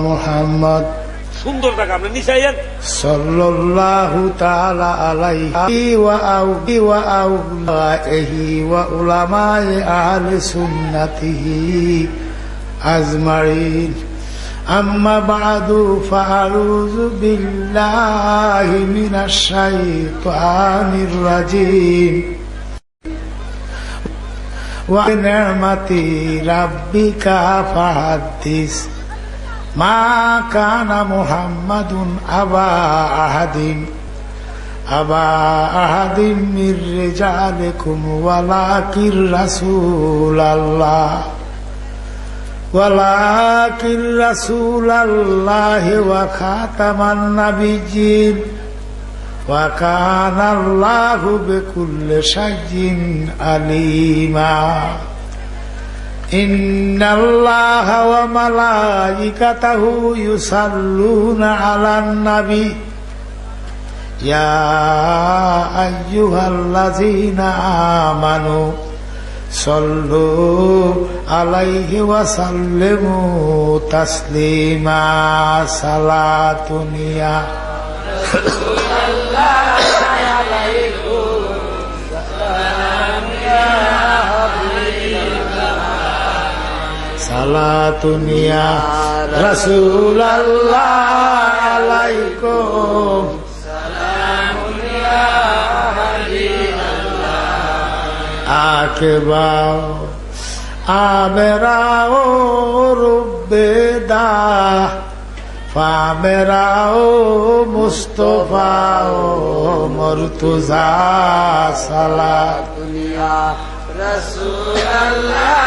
মুহাম্মদ সুন্দর টাকা আপনি নিচাইয়েন সাল্লাল্লাহু তাআলা আলাইহি ওয়া আউলিহি ওয়া উলামায়ে আহলে সুন্নাতিহি আজমাইন আম্মা বা'দু ফাআউযু বিল্লাহি মিনাশ শাইতানির রাজীম ওয়া নি'মাতি রাব্বিকা ফাহাদ্দিস মা কানা মুহাম্মাদুন আবা আহাদিন মির রিজালিকুম ওয়ালাকির রাসূলাল্লাহ ওয়া খাতামান নাবিয়্যিন ওয়া কানাল্লাহু বিকুল্লি শাইইন আলীমা ইন্নাল্লাহা ওয়া মালাইকাতাহু ইউসাল্লুনা আলান নাবী ইয়া আইয়ুহাল্লাযীনা আমানু সাল্লু আলাইহি ওয়া সাল্লিমু তাসলিমা সালাতুনিয়া সালাতুনিয়া রাসূলুল্লাহ আলাইকুম সালামুনিয়া হাবিবাল্লাহ আকেবাও আমেরাও রুবেদা ফামেরাও মুস্তফাও মরতুজা সালাতুনিয়া রাসূলুল্লাহ